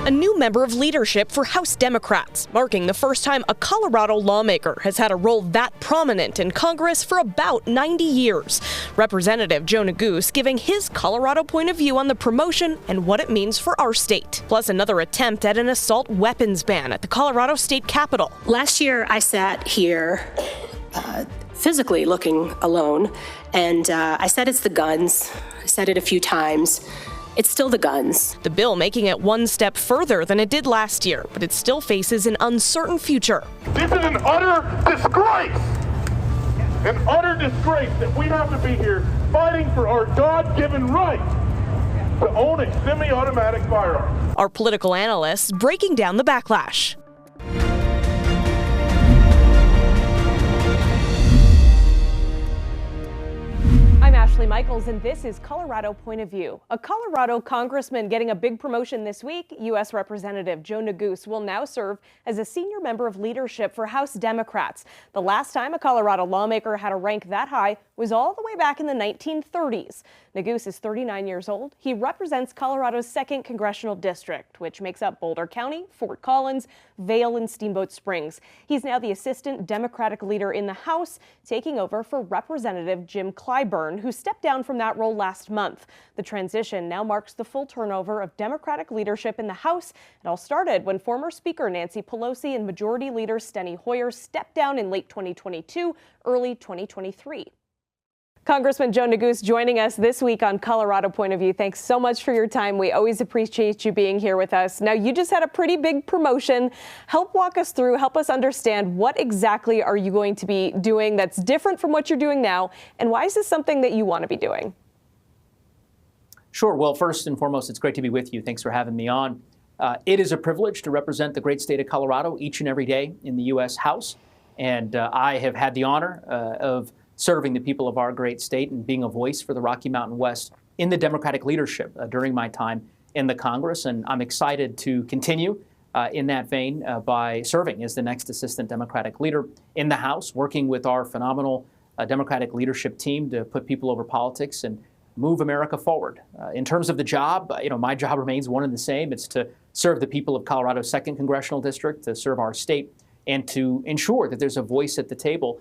A new member of leadership for House Democrats, marking the first time a Colorado lawmaker has had a role that prominent in Congress for about 90 years. Representative Joe Neguse giving his Colorado point of view on the promotion and what it means for our state. Plus another attempt at an assault weapons ban at the Colorado State Capitol. Last year, I sat here physically looking alone, and I said it's the guns. I said it a few times. It's still the guns. The bill making it one step further than it did last year, but it still faces an uncertain future. This is an utter disgrace. An utter disgrace that we have to be here fighting for our God-given right to own a semi-automatic firearm. Our political analysts breaking down the backlash. I'm Ashley Michaels, and this is Colorado Point of View. A Colorado congressman getting a big promotion this week. U.S. Representative Joe Neguse will now serve as a senior member of leadership for House Democrats. The last time a Colorado lawmaker had a rank that high was all the way back in the 1930s. Neguse is 39 years old. He represents Colorado's 2nd Congressional District, which makes up Boulder County, Fort Collins, Vail, and Steamboat Springs. He's now the assistant Democratic leader in the House, taking over for Representative Jim Clyburn, who stepped down from that role last month. The transition now marks the full turnover of Democratic leadership in the House. It all started when former Speaker Nancy Pelosi and Majority Leader Steny Hoyer stepped down in late 2022, early 2023. Congressman Joe Neguse joining us this week on Colorado Point of View. Thanks so much for your time. We always appreciate you being here with us. Now, you just had a pretty big promotion. Help walk us through, help us understand what exactly are you going to be doing that's different from what you're doing now, and why is this something that you want to be doing? Sure. Well, first and foremost, it's great to be with you. Thanks for having me on. It is a privilege to represent the great state of Colorado each and every day in the U.S. House, and I have had the honor of serving the people of our great state and being a voice for the Rocky Mountain West in the Democratic leadership during my time in the Congress. And I'm excited to continue in that vein by serving as the next assistant Democratic leader in the House, working with our phenomenal Democratic leadership team to put people over politics and move America forward. In terms of the job, my job remains one and the same. It's to serve the people of Colorado's 2nd Congressional District, to serve our state, and to ensure that there's a voice at the table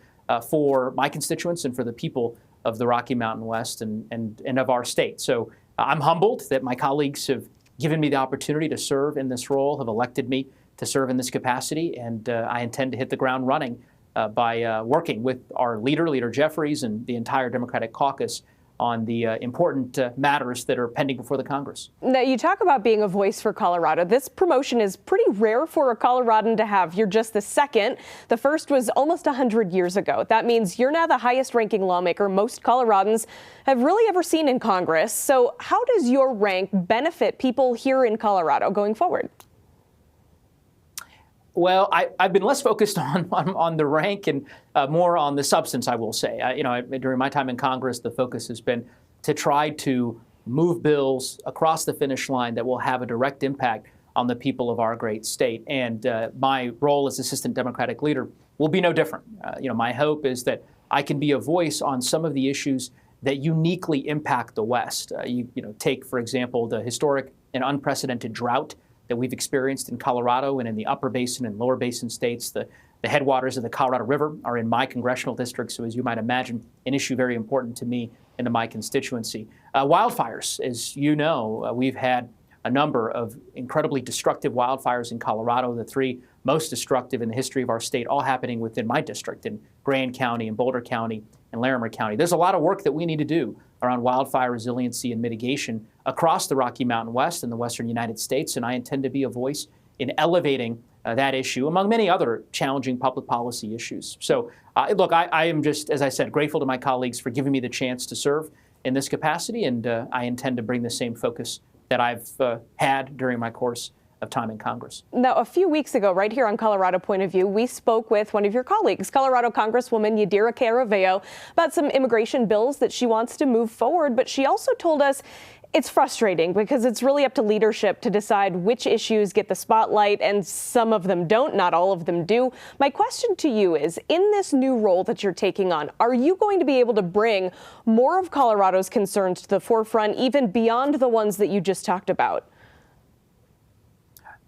for my constituents and for the people of the Rocky Mountain West and of our state. So I'm humbled that my colleagues have given me the opportunity to serve in this role, have elected me to serve in this capacity, and I intend to hit the ground running by working with our Leader Jeffries, and the entire Democratic caucus on the important matters that are pending before the Congress. Now, you talk about being a voice for Colorado. This promotion is pretty rare for a Coloradan to have. You're just the second. The first was almost 100 years ago. That means you're now the highest-ranking lawmaker most Coloradans have really ever seen in Congress. So how does your rank benefit people here in Colorado going forward? Well, I've been less focused on the rank and more on the substance, I will say. During my time in Congress, the focus has been to try to move bills across the finish line that will have a direct impact on the people of our great state. And my role as assistant Democratic leader will be no different. My hope is that I can be a voice on some of the issues that uniquely impact the West. Take, for example, the historic and unprecedented drought that we've experienced in Colorado and in the upper basin and lower basin states. The headwaters of the Colorado River are in my congressional district, so as you might imagine, an issue very important to me and to my constituency. Wildfires, as you know, we've had a number of incredibly destructive wildfires in Colorado, the 3 most destructive in the history of our state, all happening within my district in Grand County and Boulder County and Larimer County. There's a lot of work that we need to do around wildfire resiliency and mitigation across the Rocky Mountain West and the Western United States, and I intend to be a voice in elevating that issue, among many other challenging public policy issues. So, look, I am just, as I said, grateful to my colleagues for giving me the chance to serve in this capacity, and I intend to bring the same focus that I've had during my course of time in Congress. Now, a few weeks ago, right here on Colorado Point of View, we spoke with one of your colleagues, Colorado Congresswoman Yadira Caraveo, about some immigration bills that she wants to move forward. But she also told us it's frustrating because it's really up to leadership to decide which issues get the spotlight, and some of them don't, not all of them do. My question to you is, in this new role that you're taking on, are you going to be able to bring more of Colorado's concerns to the forefront, even beyond the ones that you just talked about?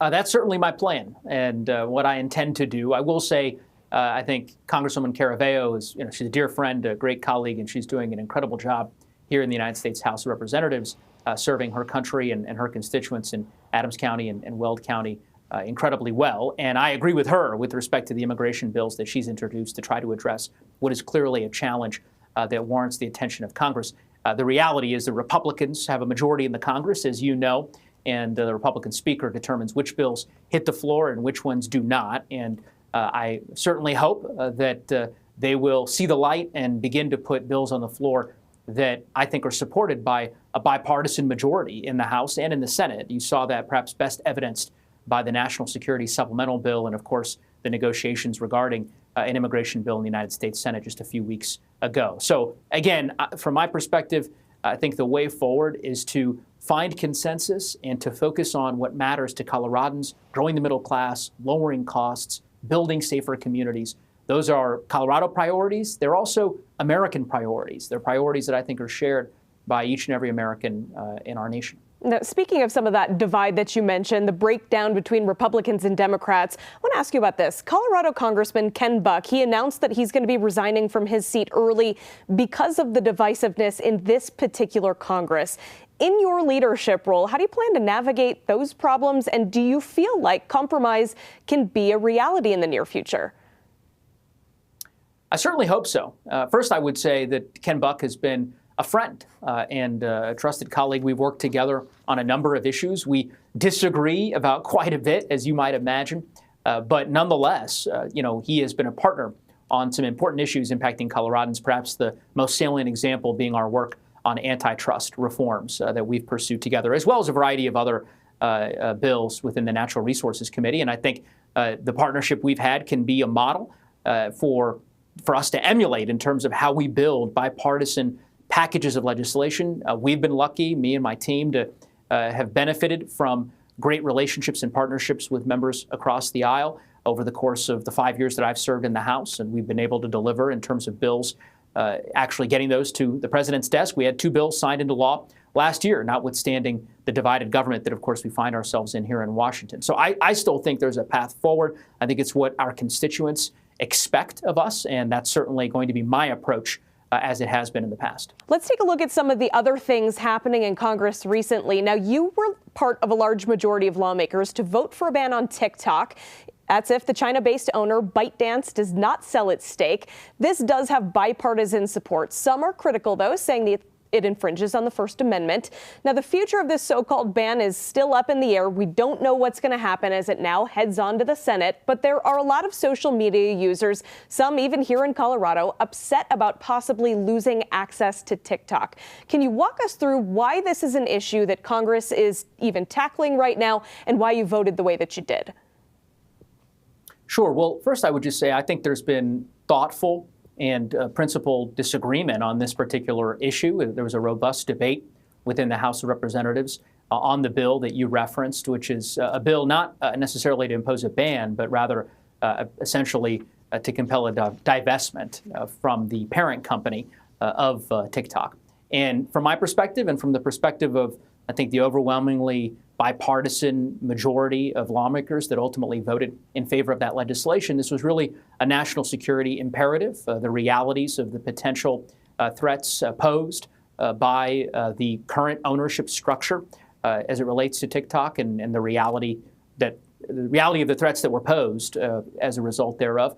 That's certainly my plan and what I intend to do. I will say, I think Congresswoman Caraveo is, she's a dear friend, a great colleague, and she's doing an incredible job here in the United States House of Representatives, serving her country and her constituents in Adams County and Weld County incredibly well. And I agree with her with respect to the immigration bills that she's introduced to try to address what is clearly a challenge that warrants the attention of Congress. The reality is the Republicans have a majority in the Congress, as you know, and the Republican Speaker determines which bills hit the floor and which ones do not. And I certainly hope that they will see the light and begin to put bills on the floor that I think are supported by a bipartisan majority in the House and in the Senate. You saw that perhaps best evidenced by the National Security Supplemental Bill and, of course, the negotiations regarding an immigration bill in the United States Senate just a few weeks ago. So, again, from my perspective, I think the way forward is to find consensus and to focus on what matters to Coloradans, growing the middle class, lowering costs, building safer communities. Those are Colorado priorities. They're also American priorities. They're priorities that I think are shared by each and every American in our nation. Now, speaking of some of that divide that you mentioned, the breakdown between Republicans and Democrats, I want to ask you about this. Colorado Congressman Ken Buck, he announced that he's going to be resigning from his seat early because of the divisiveness in this particular Congress. In your leadership role, how do you plan to navigate those problems? And do you feel like compromise can be a reality in the near future? I certainly hope so. First, I would say that Ken Buck has been a friend and a trusted colleague. We've worked together on a number of issues. We disagree about quite a bit, as you might imagine. But nonetheless, he has been a partner on some important issues impacting Coloradans, perhaps the most salient example being our work on antitrust reforms that we've pursued together, as well as a variety of other bills within the Natural Resources Committee. And I think the partnership we've had can be a model for us to emulate in terms of how we build bipartisan packages of legislation. We've been lucky, me and my team, to have benefited from great relationships and partnerships with members across the aisle over the course of the 5 years that I've served in the House. And we've been able to deliver in terms of bills, actually getting those to the president's desk. We had 2 bills signed into law last year, notwithstanding the divided government that, of course, we find ourselves in here in Washington. So I still think there's a path forward. I think it's what our constituents expect of us, and that's certainly going to be my approach as it has been in the past. Let's take a look at some of the other things happening in Congress recently. Now, you were part of a large majority of lawmakers to vote for a ban on TikTok. That's if the China-based owner ByteDance does not sell its stake. This does have bipartisan support. Some are critical, though, saying that it infringes on the First Amendment. Now, the future of this so-called ban is still up in the air. We don't know what's going to happen as it now heads on to the Senate, but there are a lot of social media users, some even here in Colorado, upset about possibly losing access to TikTok. Can you walk us through why this is an issue that Congress is even tackling right now and why you voted the way that you did? Sure. Well, first, I would just say I think there's been thoughtful and principled disagreement on this particular issue. There was a robust debate within the House of Representatives on the bill that you referenced, which is a bill not necessarily to impose a ban, but rather essentially to compel a divestment from the parent company of TikTok. And from my perspective and from the perspective of, I think, the overwhelmingly bipartisan majority of lawmakers that ultimately voted in favor of that legislation, this was really a national security imperative. The realities of the potential threats posed by the current ownership structure as it relates to TikTok and the reality of the threats that were posed as a result thereof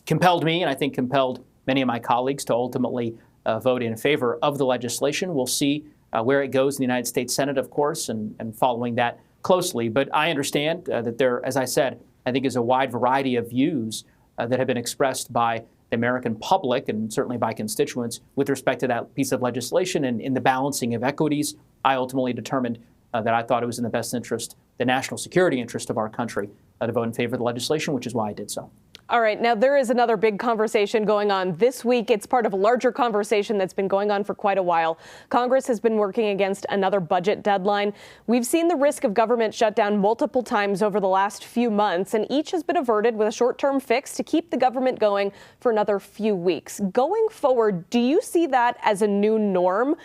compelled me, and I think compelled many of my colleagues, to ultimately vote in favor of the legislation. We'll see where it goes in the United States Senate, of course, and following that closely. But I understand that there, as I said, I think is a wide variety of views that have been expressed by the American public and certainly by constituents with respect to that piece of legislation. And in the balancing of equities, I ultimately determined that I thought it was in the best interest, the national security interest of our country, to vote in favor of the legislation, which is why I did so. All right. Now, there is another big conversation going on this week. It's part of a larger conversation that's been going on for quite a while. Congress has been working against another budget deadline. We've seen the risk of government shutdown multiple times over the last few months, and each has been averted with a short-term fix to keep the government going for another few weeks. Going forward, do you see that as a new norm?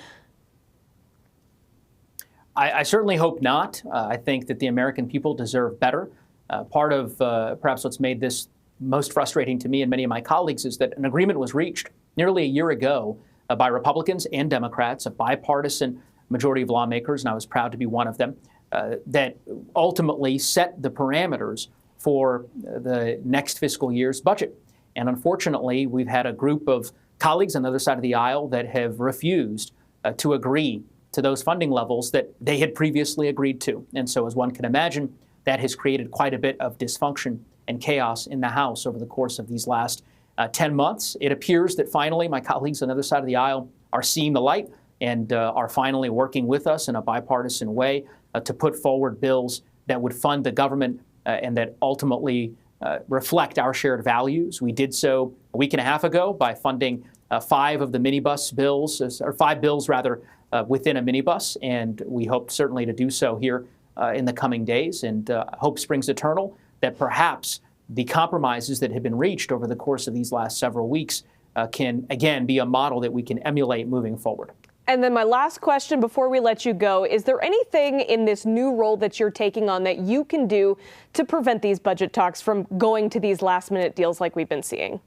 I certainly hope not. I think that the American people deserve better. Part of perhaps what's made this most frustrating to me and many of my colleagues is that an agreement was reached nearly a year ago by Republicans and Democrats, a bipartisan majority of lawmakers, and I was proud to be one of them, that ultimately set the parameters for the next fiscal year's budget. And unfortunately, we've had a group of colleagues on the other side of the aisle that have refused to agree to those funding levels that they had previously agreed to. And so, as one can imagine, that has created quite a bit of dysfunction and chaos in the House over the course of these last 10 months. It appears that finally my colleagues on the other side of the aisle are seeing the light and are finally working with us in a bipartisan way to put forward bills that would fund the government and that ultimately reflect our shared values. We did so a week and a half ago by funding 5 of the minibus bills, or 5 bills rather, within a minibus, and we hope certainly to do so here in the coming days. And hope springs eternal that perhaps the compromises that have been reached over the course of these last several weeks can, again, be a model that we can emulate moving forward. And then my last question before we let you go, is there anything in this new role that you're taking on that you can do to prevent these budget talks from going to these last-minute deals like we've been seeing?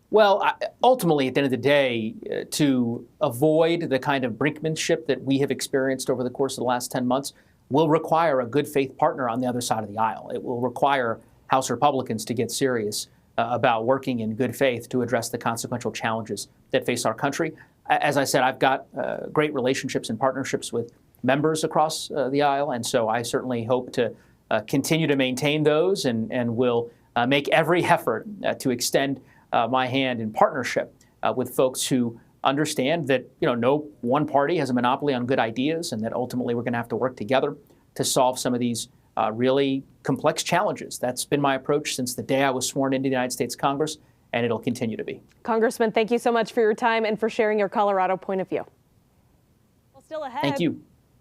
Well, ultimately, at the end of the day, to avoid the kind of brinkmanship that we have experienced over the course of the last 10 months will require a good faith partner on the other side of the aisle. It will require House Republicans to get serious about working in good faith to address the consequential challenges that face our country. As I said, I've got great relationships and partnerships with members across the aisle, and so I certainly hope to continue to maintain those and will make every effort to extend my hand in partnership with folks who understand that no one party has a monopoly on good ideas, and that ultimately we're going to have to work together to solve some of these really complex challenges. That's been my approach since the day I was sworn into the United States Congress, and it'll continue to be. Congressman, thank you so much for your time and for sharing your Colorado point of view. Well, still ahead. Thank you.